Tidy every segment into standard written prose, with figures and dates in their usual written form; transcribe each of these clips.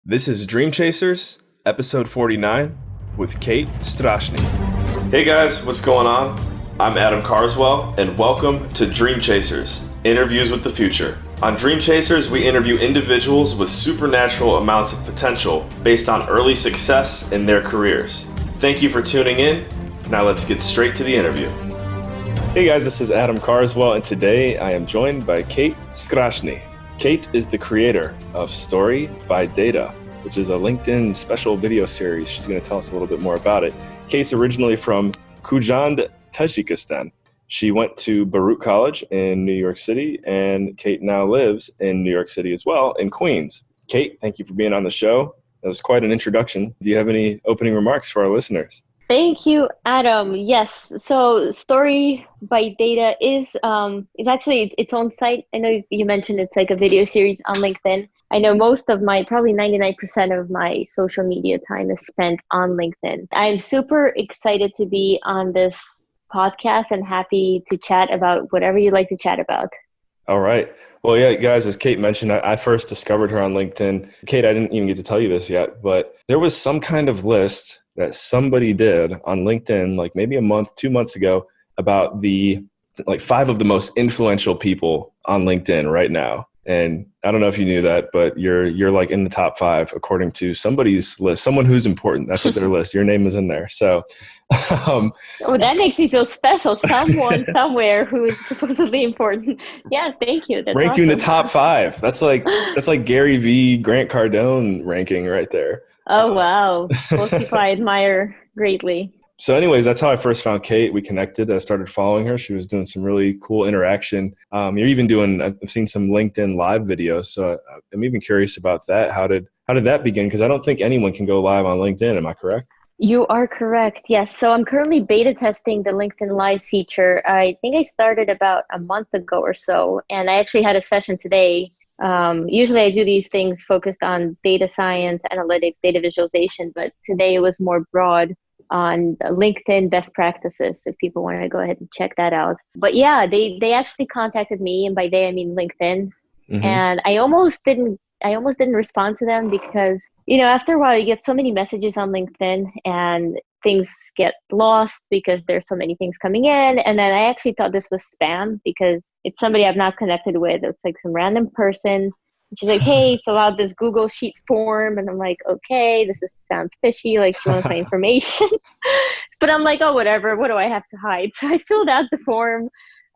This is Dream Chasers, episode 49, with Kate Strachnyi. Hey guys, what's going on? I'm Adam Carswell, and welcome to Dream Chasers, Interviews with the Future. On Dream Chasers, we interview individuals with supernatural amounts of potential based on early success in their careers. Thank you for tuning in. Now let's get straight to the interview. Hey guys, this is Adam Carswell, and today I am joined by Kate Strachnyi. Kate is the creator of Story by Data, which is a LinkedIn special video series. She's going to tell us a little bit more about it. Kate's originally from Khujand, Tajikistan. She went to Baruch College in New York City, and Kate now lives in New York City as well, in Queens. Kate, thank you for being on the show. That was quite an introduction. Do you have any opening remarks for our listeners? Thank you, Adam. Yes. So Story by Data is actually its own site. I know you mentioned it's like a video series on LinkedIn. I know most of probably 99% of my social media time is spent on LinkedIn. I'm super excited to be on this podcast and happy to chat about whatever you'd like to chat about. All right. Well, yeah, guys, as Kate mentioned, I first discovered her on LinkedIn. Kate, I didn't even get to tell you this yet, but there was some kind of list that somebody did on LinkedIn, like maybe a month, 2 months ago, about the 5 of the most influential people on LinkedIn right now. And I don't know if you knew that, but you're like in the top 5 according to somebody's list, someone who's important. That's what their list. Your name is in there. So, that makes me feel special. Someone somewhere who is supposedly important. Yeah, thank you. That's ranked awesome. You in the top 5. That's like Gary V, Grant Cardone ranking right there. Oh, wow. Most people I admire greatly. So anyways, that's how I first found Kate. We connected. I started following her. She was doing some really cool interaction. You're even doing, I've seen some LinkedIn live videos. So I'm even curious about that. How did that begin? Because I don't think anyone can go live on LinkedIn. Am I correct? You are correct. Yes. So I'm currently beta testing the LinkedIn Live feature. I think I started about a month ago or so. And I actually had a session today. Usually I do these things focused on data science, analytics, data visualization, but today it was more broad on LinkedIn best practices if people want to go ahead and check that out. But yeah, they actually contacted me, and by they I mean LinkedIn. Mm-hmm. And I almost didn't respond to them because, after a while you get so many messages on LinkedIn and things get lost because there's so many things coming in. And then I actually thought this was spam because it's somebody I've not connected with. It's like some random person. She's like, hey, fill out this Google Sheet form. And I'm like, okay, sounds fishy. Like, she wants my information. But I'm like, oh, whatever. What do I have to hide? So I filled out the form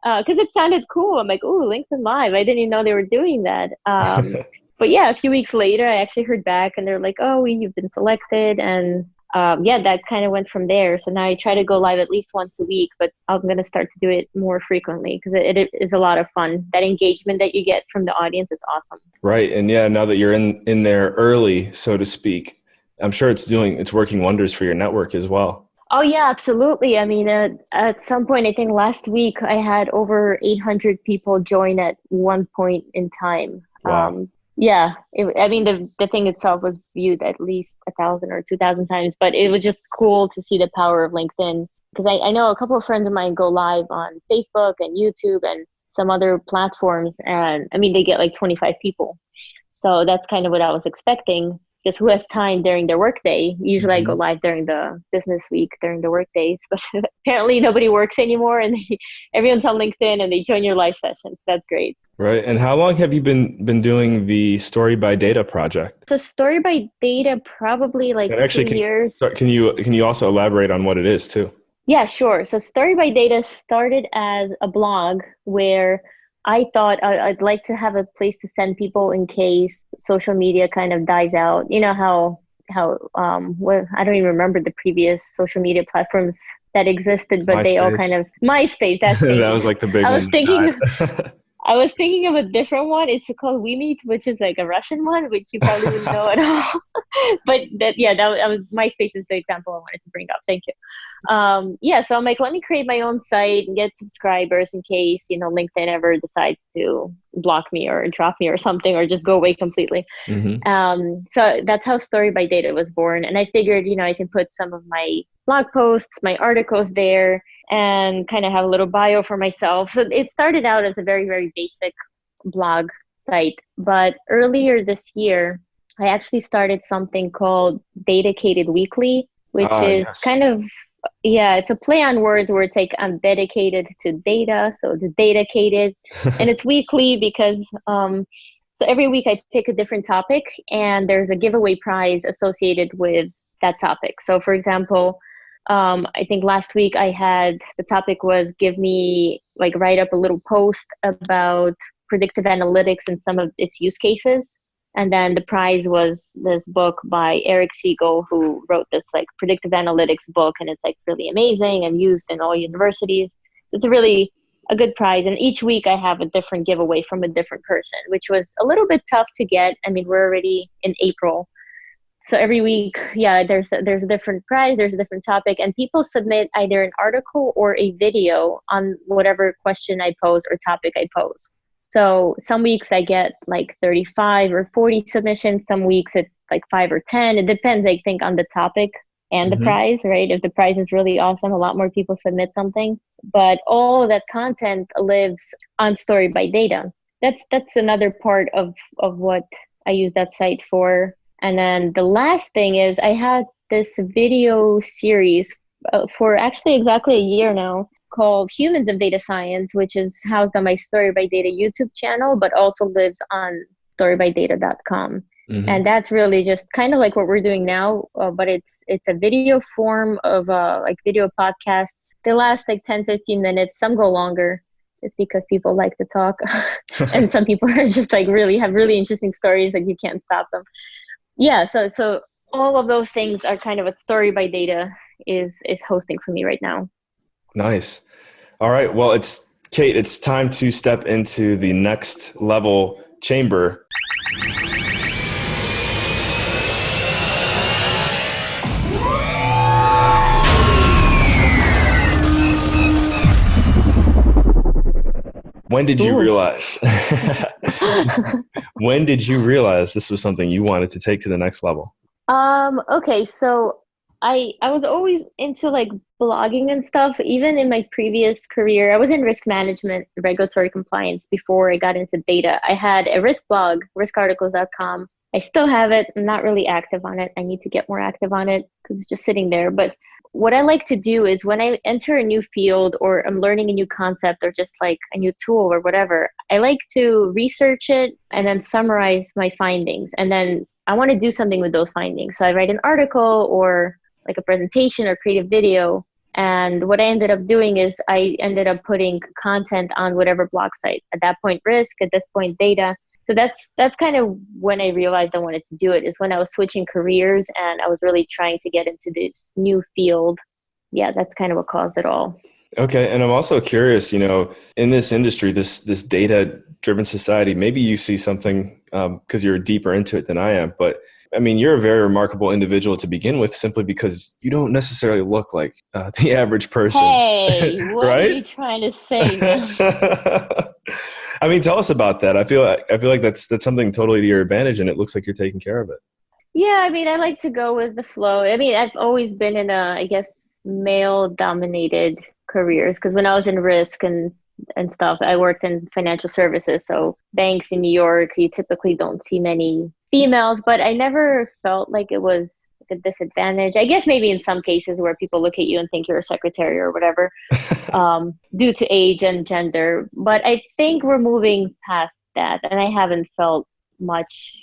because it sounded cool. I'm like, oh, LinkedIn Live. I didn't even know they were doing that. But yeah, a few weeks later, I actually heard back and they're like, oh, you've been selected. And that kind of went from there. So now I try to go live at least once a week, but I'm going to start to do it more frequently because it is a lot of fun. That engagement that you get from the audience is awesome. Right. And yeah, now that you're in there early, so to speak, I'm sure it's working wonders for your network as well. Oh, yeah, absolutely. I mean, at some point, I think last week I had over 800 people join at one point in time. Wow. Yeah, the thing itself was viewed at least 1,000 or 2,000 times, but it was just cool to see the power of LinkedIn because I know a couple of friends of mine go live on Facebook and YouTube and some other platforms, and they get like 25 people. So that's kind of what I was expecting because who has time during their workday? Usually I go live during the business week, during the work days, but apparently nobody works anymore and everyone's on LinkedIn and they join your live sessions. That's great. Right. And how long have you been doing the Story by Data project? So Story by Data, probably like 2 years. Can you also elaborate on what it is too? Yeah, sure. So Story by Data started as a blog where I thought I'd like to have a place to send people in case social media kind of dies out. You know how I don't even remember the previous social media platforms that existed, but MySpace. They all kind of MySpace. That's that was like the big one. I was thinking of a different one. It's called WeMeet, which is like a Russian one, which you probably wouldn't know at all. But that was MySpace is the example I wanted to bring up. Thank you. So I'm like, let me create my own site and get subscribers in case, LinkedIn ever decides to block me or drop me or something, or just go away completely. Mm-hmm. So that's how Story by Data was born. And I figured, I can put some of my blog posts, my articles there, and kind of have a little bio for myself. So it started out as a very, very basic blog site. But earlier this year, I actually started something called Dedicated Weekly, which Ah, is yes. kind of, yeah, it's a play on words where it's like I'm dedicated to data, so it's dedicated, and it's weekly because so every week I pick a different topic, and there's a giveaway prize associated with that topic. So, for example, I think last week I had the topic was give me like write up a little post about predictive analytics and some of its use cases. And then the prize was this book by Eric Siegel, who wrote this like predictive analytics book, and it's like really amazing and used in all universities. So it's a really a good prize. And each week I have a different giveaway from a different person, which was a little bit tough to get. I mean, we're already in April. So every week, yeah, there's a different prize, there's a different topic, and people submit either an article or a video on whatever question I pose or topic I pose. So some weeks I get like 35 or 40 submissions. Some weeks it's like 5 or 10. It depends, I think, on the topic and the Hmm. prize, right? If the prize is really awesome, a lot more people submit something. But all of that content lives on Story by Data. That's another part of what I use that site for. And then the last thing is I had this video series for actually exactly a year now called Humans of Data Science, which is housed on my Story by Data YouTube channel, but also lives on storybydata.com. Hmm. And that's really just kind of like what we're doing now, but it's a video form of like video podcasts. They last like 10-15 minutes. Some go longer just because people like to talk. And some people are just like really have really interesting stories that you can't stop them. Yeah, so all of those things are kind of what Story by Data is hosting for me right now. Nice. All right. Well, it's Kate, it's time to step into the next level chamber. When did you Ooh. realize? When did you realize this was something you wanted to take to the next level? Okay, so I was always into like blogging and stuff. Even in my previous career, I was in risk management, regulatory compliance before I got into data. I had a risk blog, riskarticles.com. I still have it. I'm not really active on it. I need to get more active on it because it's just sitting there. But what I like to do is when I enter a new field or I'm learning a new concept or just like a new tool or whatever, I like to research it and then summarize my findings. And then I want to do something with those findings. So I write an article or like a presentation or create a video. And what I ended up doing is I ended up putting content on whatever blog site. At that point, risk, at this point, data. So that's kind of when I realized I wanted to do it, is when I was switching careers and I was really trying to get into this new field. Yeah, that's kind of what caused it all. Okay, and I'm also curious, in this industry, this data-driven society, maybe you see something because you're deeper into it than I am, but I mean, you're a very remarkable individual to begin with, simply because you don't necessarily look like the average person, Hey, what are right? you trying to say, man? I mean, tell us about that. I feel like that's something totally to your advantage, and it looks like you're taking care of it. Yeah, I mean, I like to go with the flow. I mean, I've always been in I guess, male-dominated careers because when I was in risk and stuff, I worked in financial services. So banks in New York, you typically don't see many females, but I never felt like it was like a disadvantage. I guess maybe in some cases where people look at you and think you're a secretary or whatever, due to age and gender. But I think we're moving past that, and I haven't felt much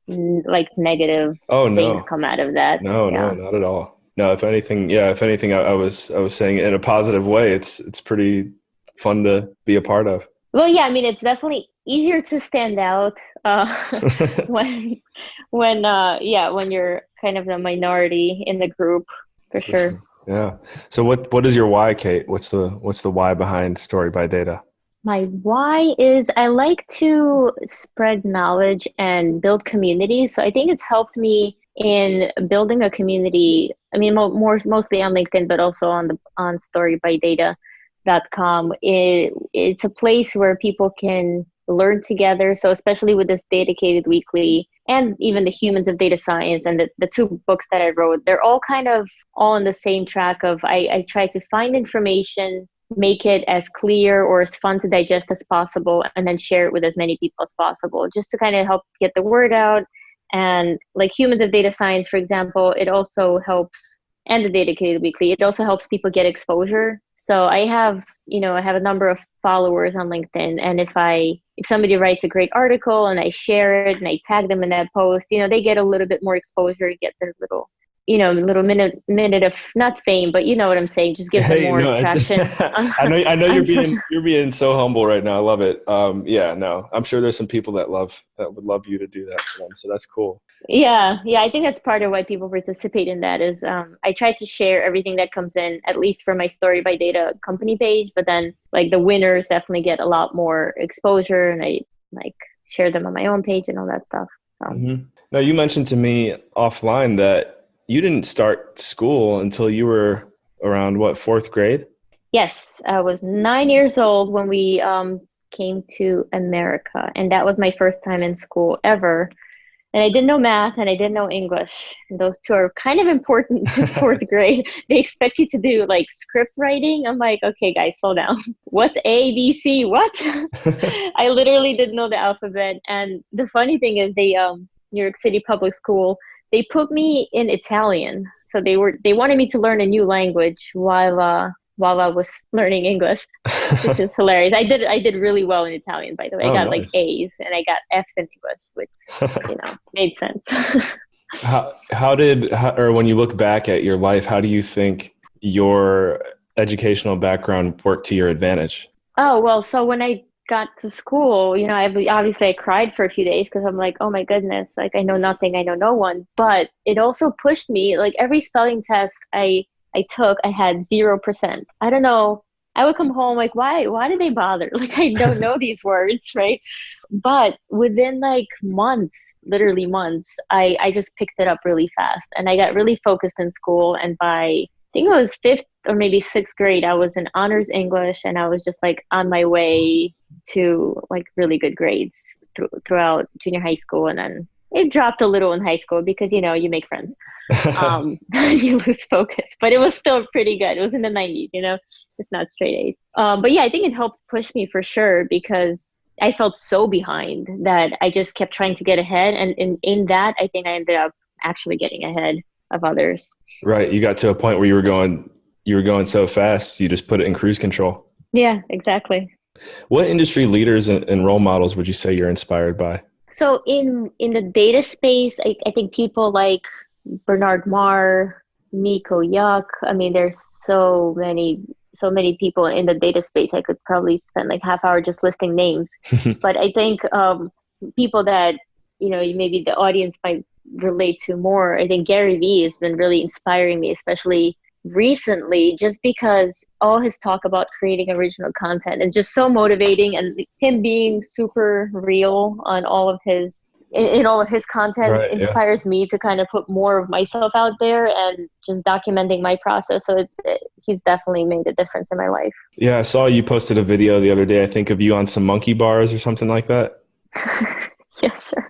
like negative Oh things no, come out of that. no, no, Yeah. not at all. No, if anything, yeah, if anything, I was saying it in a positive way. It's pretty fun to be a part of. Well, yeah, I mean, it's definitely easier to stand out uh, when yeah, when you're kind of the minority in the group, for For sure. sure. Yeah. So what is your why, Kate? What's the why behind Story by Data? My why is I like to spread knowledge and build communities. So I think it's helped me in building a community. I mean, mostly on LinkedIn, but also on storybydata.com. It's a place where people can learn together. So especially with this dedicated weekly and even the Humans of Data Science and the two books that I wrote, they're all kind of all on the same track of I try to find information, make it as clear or as fun to digest as possible, and then share it with as many people as possible, just to kind of help get the word out And like Humans of Data Science, for example, it also helps, and the Dedicated Weekly, it also helps people get exposure. So I have a number of followers on LinkedIn, and if somebody writes a great article and I share it and I tag them in that post, they get a little bit more exposure, get their little minute of not fame, but you know what I'm saying, just gives them Hey, more no, traction I know on social. you're being so humble right now. I love it. Yeah, no, I'm sure there's some people that would love you to do that for them. So that's cool. Yeah, I think that's part of why people participate in that is I try to share everything that comes in, at least for my Story by Data company page, but then like the winners definitely get a lot more exposure, and I like share them on my own page and all that stuff. So Now, you mentioned to me offline that you didn't start school until you were around what, fourth grade? yes, I was 9 years old when we came to America, and that was my first time in school ever. And I didn't know math and I didn't know English. And those two are kind of important in fourth grade. They expect you to do like script writing. I'm like, okay, guys, slow down. What's A, B, C? What? I literally didn't know the alphabet. And the funny thing is New York City public school, they put me in Italian. So they wanted me to learn a new language while I was learning English, which is hilarious. I did really well in Italian, by the way. I Oh, got like nice. A's and I got F's in English, which made sense. Or when you look back at your life, how do you think your educational background worked to your advantage? Oh, well, so when I got to school, I cried for a few days because I'm like, oh my goodness, like I know nothing, I know no one. But it also pushed me, like every spelling test I took, I had 0%. I don't know. I would come home like, why did they bother? Like, I don't know these words, right? But within like months, literally months, I just picked it up really fast and I got really focused in school. And by, I think it was fifth or maybe sixth grade, I was in honors English and I was just like on my way to like really good grades throughout junior high school. And then it dropped a little in high school because, you make friends. You lose focus, but it was still pretty good. It was in the 90s, just not straight A's. But yeah, I think it helped push me for sure because I felt so behind that I just kept trying to get ahead. And in that, I think I ended up actually getting ahead of others. Right. You got to a point where you were going so fast, you just put it in cruise control. Yeah, exactly. What industry leaders and role models would you say you're inspired by? So in the data space, I think people like Bernard Marr, Miko Yuck. I mean, there's so many people in the data space. I could probably spend like half hour just listing names. But I think people that maybe the audience might relate to more. I think Gary Vee has been really inspiring me, especially recently, just because all his talk about creating original content is just so motivating, and him being super real on all of his in all of his content Right. Yeah. inspires me to kind of put more of myself out there and just documenting my process. So he's definitely made a difference in my life. Yeah. I saw you posted a video the other day, I think, of you on some monkey bars or something like that. Yeah, sure.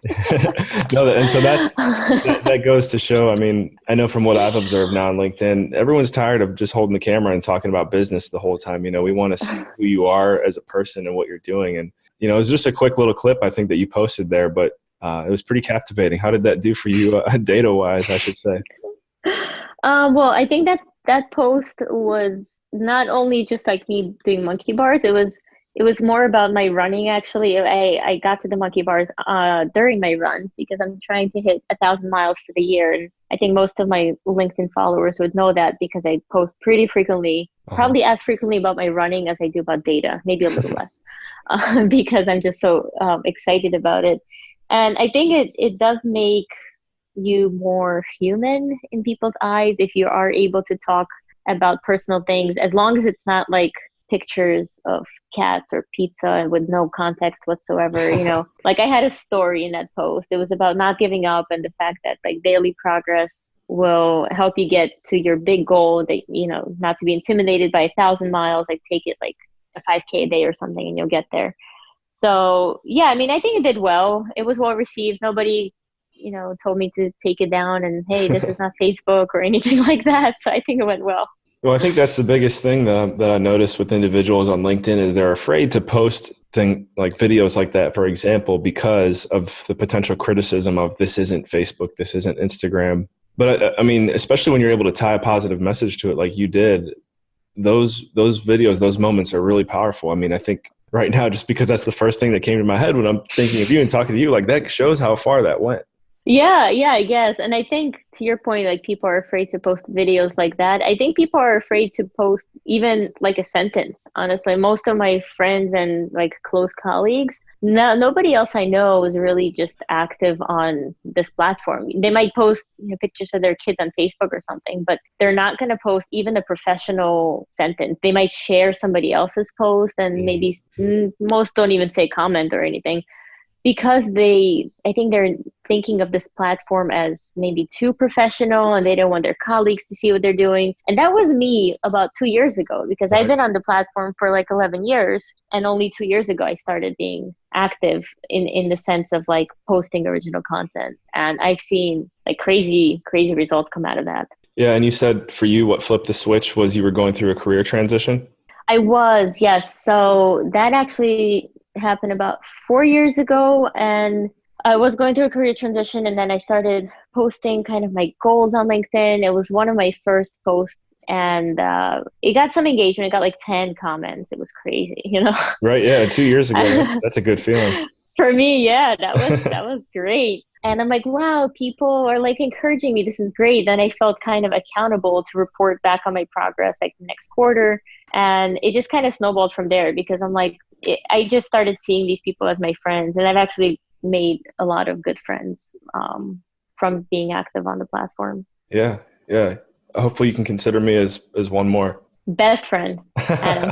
No, and so that goes to show. I mean, I know from what I've observed now on LinkedIn, everyone's tired of just holding the camera and talking about business the whole time. We want to see who you are as a person and what you're doing. And it was just a quick little clip I think that you posted there, but it was pretty captivating. How did that do for you, data wise, I should say? Well, I think that post was not only just like me doing monkey bars. It was more about my running. Actually, I got to the monkey bars during my run because I'm trying to hit 1,000 miles for the year, and I think most of my LinkedIn followers would know that because I post pretty frequently, probably as frequently about my running as I do about data, maybe a little less, because I'm just so excited about it. And I think it does make you more human in people's eyes if you are able to talk about personal things, as long as it's not like pictures of cats or pizza with no context whatsoever. Like I had a story in that post. It was about not giving up and the fact that like daily progress will help you get to your big goal, that not to be intimidated by 1,000 miles, like take it like a 5K a day or something and you'll get there. So yeah, I mean, I think it did well. It was well received. Nobody, told me to take it down and, hey, this is not Facebook or anything like that. So I think it went well. Well, I think that's the biggest thing that I noticed with individuals on LinkedIn is they're afraid to post like videos like that, for example, because of the potential criticism of this isn't Facebook, this isn't Instagram. But I mean, especially when you're able to tie a positive message to it, like you did, those videos, those moments are really powerful. I mean, I think right now, just because that's the first thing that came to my head when I'm thinking of you and talking to you, like that shows how far that went. Yeah, I guess. And I think to your point, like people are afraid to post videos like that. I think people are afraid to post even like a sentence. Honestly, most of my friends and like close colleagues, nobody else I know is really just active on this platform. They might post, pictures of their kids on Facebook or something, but they're not going to post even a professional sentence. They might share somebody else's post and Mhm. maybe most don't even say comment or anything because I think they're thinking of this platform as maybe too professional and they don't want their colleagues to see what they're doing. And that was me about 2 years ago because I've Right. been on the platform for like 11 years. And only 2 years ago, I started being active in the sense of like posting original content. And I've seen like crazy, crazy results come out of that. Yeah. And you said for you, what flipped the switch was you were going through a career transition. I was, yes. So that actually happened about 4 years ago. And I was going through a career transition. And then I started posting kind of my goals on LinkedIn. It was one of my first posts. And it got some engagement. It got like 10 comments. It was crazy, Right. Yeah. 2 years ago. That's a good feeling. For me, yeah, that was great. And I'm like, wow, people are like encouraging me. This is great. Then I felt kind of accountable to report back on my progress like the next quarter. And it just kind of snowballed from there because I'm like, I just started seeing these people as my friends. And I've actually made a lot of good friends from being active on the platform. Yeah. Yeah. Hopefully you can consider me as one more. Best friend, Adam.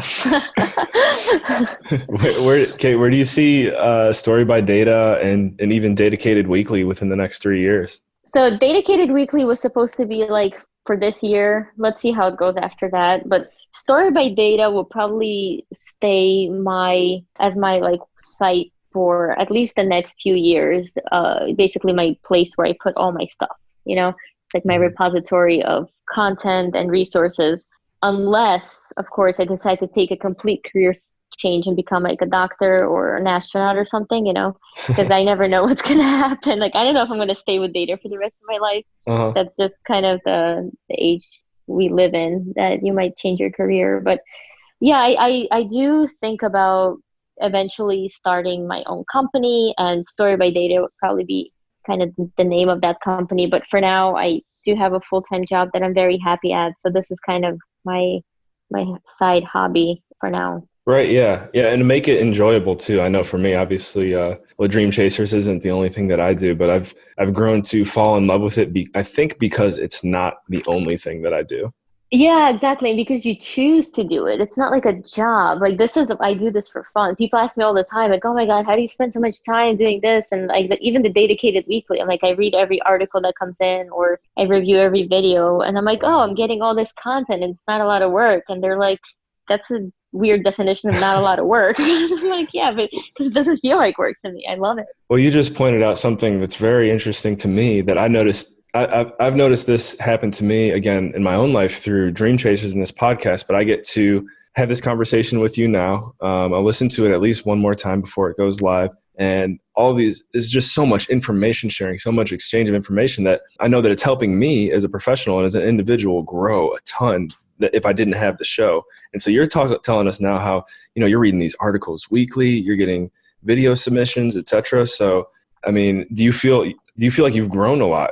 Okay, where do you see Story by Data and even Dedicated Weekly within the next 3 years? So Dedicated Weekly was supposed to be like for this year. Let's see how it goes after that. But Story by Data will probably stay my like site for at least the next few years. Basically my place where I put all my stuff, It's like my Mhm. repository of content and resources. Unless, of course, I decide to take a complete career change and become like a doctor or an astronaut or something, because I never know what's going to happen. Like, I don't know if I'm going to stay with data for the rest of my life. Uh-huh. That's just kind of the age we live in that you might change your career. But yeah, I do think about eventually starting my own company, and Story by Data would probably be kind of the name of that company. But for now, I do have a full-time job that I'm very happy at. So this is kind of my my side hobby for now. Right, yeah. Yeah, and to make it enjoyable too. I know for me, obviously, well, Dream Chasers isn't the only thing that I do, but I've grown to fall in love with it. I think because it's not the only thing that I do. Yeah, exactly. Because you choose to do it. It's not like a job. Like I do this for fun. People ask me all the time, like, "Oh my God, how do you spend so much time doing this?" And like even the Dedicated Weekly, I'm like, I read every article that comes in, or I review every video, and I'm like, oh, I'm getting all this content, and it's not a lot of work. And they're like, that's a weird definition of not a lot of work. I'm like, yeah, but because it doesn't feel like work to me. I love it. Well, you just pointed out something that's very interesting to me that I noticed. I've noticed this happen to me again in my own life through Dream Chasers in this podcast, but I get to have this conversation with you now. I'll listen to it at least one more time before it goes live. And all of these is just so much information sharing, so much exchange of information that I know that it's helping me as a professional and as an individual grow a ton that if I didn't have the show. And so you're telling us now how, you're reading these articles weekly, you're getting video submissions, etc. So, I mean, do you feel like you've grown a lot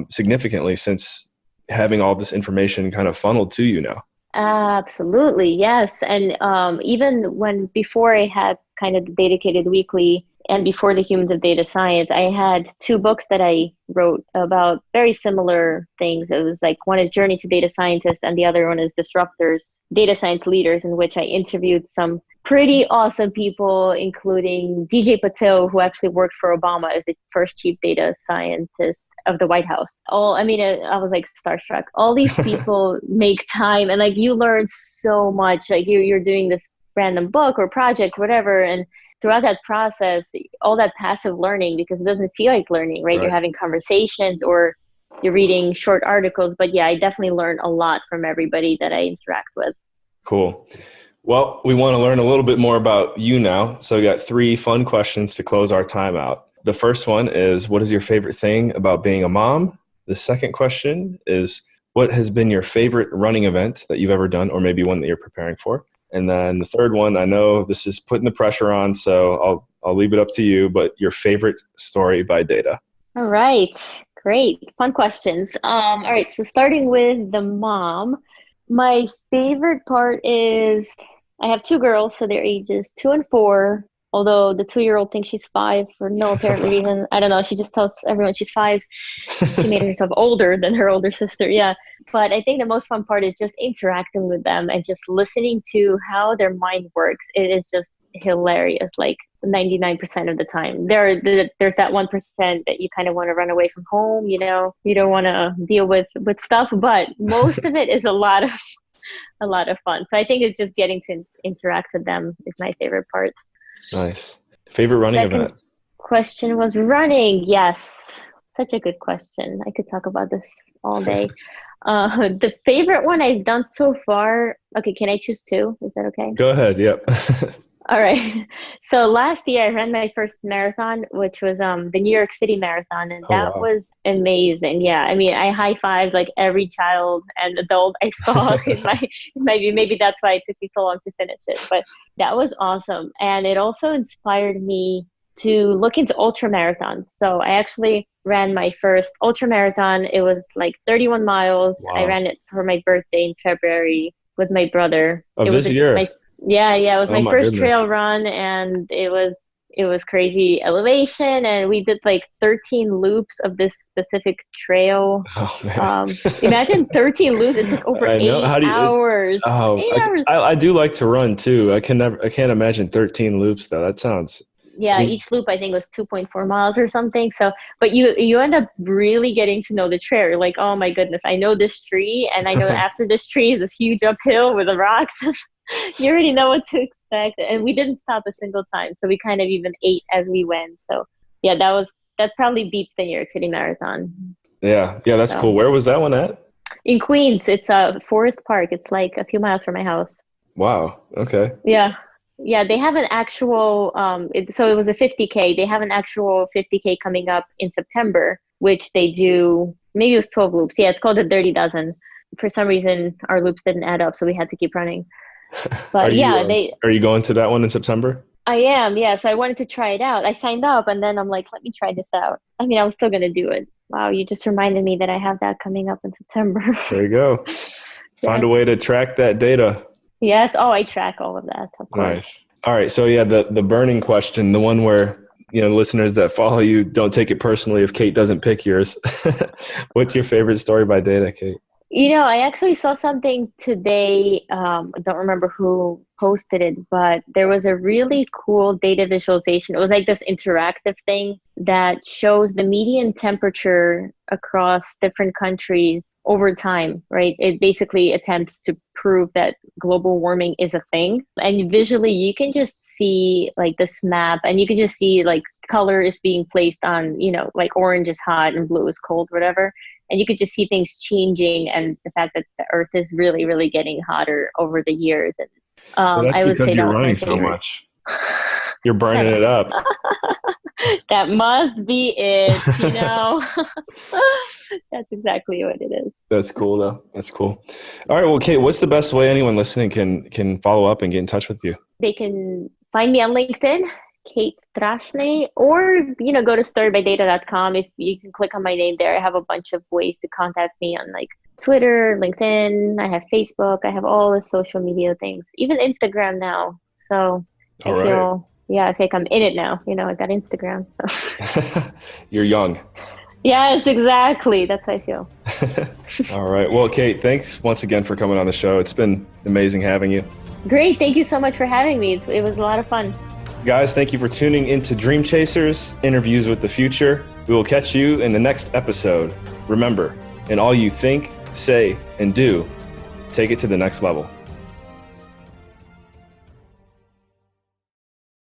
significantly since having all this information kind of funneled to you now? Absolutely, yes. And even when before I had kind of the Dedicated Weekly and before the Humans of Data Science, I had two books that I wrote about very similar things. It was like one is Journey to Data Scientists and the other one is Disruptors, Data Science Leaders, in which I interviewed some pretty awesome people, including DJ Patil, who actually worked for Obama as the first chief data scientist of the White House. I mean, I was like starstruck. All these people make time, and like you learn so much. Like you're doing this random book or project, whatever, and throughout that process, all that passive learning, because it doesn't feel like learning, right? You're Right. having conversations or you're reading short articles. But yeah, I definitely learn a lot from everybody that I interact with. Cool. Well, we want to learn a little bit more about you now. So we got 3 fun questions to close our time out. The first one is, what is your favorite thing about being a mom? The second question is, what has been your favorite running event that you've ever done, or maybe one that you're preparing for? And then the third one, I know this is putting the pressure on, so I'll leave it up to you, but your favorite story by data. All right. Great. Fun questions. All right. So starting with the mom, my favorite part is I have 2 girls, so their ages 2 and 4. Although the 2-year-old thinks she's 5 for no apparent reason. I don't know. She just tells everyone she's 5. She made herself older than her older sister. Yeah. But I think the most fun part is just interacting with them and just listening to how their mind works. It is just hilarious. Like 99% of the time. There's that 1% that you kind of want to run away from home. You don't want to deal with stuff, but most of it is a lot of fun. So I think it's just getting to interact with them is my favorite part. Nice. Favorite running event? Question was running. Yes. Such a good question. I could talk about this all day. The favorite one I've done so far. Okay, can I choose 2? Is that okay? Go ahead. Yep. All right. So last year I ran my first marathon, which was the New York City Marathon, and that was amazing. Yeah, I mean, I high-fived like every child and adult I saw in my maybe that's why it took me so long to finish it, but that was awesome. And it also inspired me to look into ultra marathons. So I actually ran my first ultra marathon. It was like 31 miles. Wow. I ran it for my birthday in February with my brother. Of this year? Yeah, it was my first goodness. trail run, and it was crazy elevation, and we did like 13 loops of this specific trail. Oh, man. Imagine 13 loops. It took over 8 hours. 8 hours. I do like to run too. I can't imagine 13 loops though. That sounds. Yeah, each loop I think was 2.4 miles or something. So, but you end up really getting to know the trail. You're like, oh my goodness, I know this tree, and I know after this tree is this huge uphill with the rocks. You already know what to expect, and we didn't stop a single time. So we kind of even ate as we went. So yeah, that probably beats the New York City Marathon. Yeah, that's cool. Where was that one at? In Queens. It's Forest Park. It's like a few miles from my house. Wow. Okay. Yeah. They have an actual. So it was a 50K. They have an actual 50K coming up in September, which they do. Maybe it was 12 loops. Yeah, it's called the Dirty Dozen. For some reason, our loops didn't add up, so we had to keep running. But are you going to that one in September? I am, yeah. So I wanted to try it out. I signed up, and then I'm like, let me try this out. I mean, I was still going to do it. Wow, you just reminded me that I have that coming up in September. There you go. Find a way to track that data. Yes. Oh, I track all of that. Of course. Nice. All right. So yeah, the burning question, the one where, listeners that follow you don't take it personally if Kate doesn't pick yours. What's your favorite story by data, Kate? I actually saw something today. I don't remember who posted it, but there was a really cool data visualization. It was like this interactive thing that shows the median temperature across different countries over time, right? It basically attempts to prove that global warming is a thing. And visually, you can just see like this map, and you can just see like color is being placed on, like orange is hot and blue is cold, whatever. And you could just see things changing, and the fact that the Earth is really, really getting hotter over the years. And that's I would because say you're running so much. You're burning it up. That must be it. That's exactly what it is. That's cool, though. That's cool. All right. Well, Kate, what's the best way anyone listening can follow up and get in touch with you? They can find me on LinkedIn, Kate Strachnyi, or go to storybydata.com. If you can click on my name there, I have a bunch of ways to contact me on like Twitter, LinkedIn. I have Facebook. I have all the social media things, even Instagram now. So I feel I'm in it now. I got Instagram. So you're young. Yes, exactly. That's how I feel. All right. Well, Kate, thanks once again for coming on the show. It's been amazing having you. Great. Thank you so much for having me. It was a lot of fun. Guys, thank you for tuning into Dream Chasers, Interviews with the Future. We will catch you in the next episode. Remember, in all you think, say, and do, take it to the next level.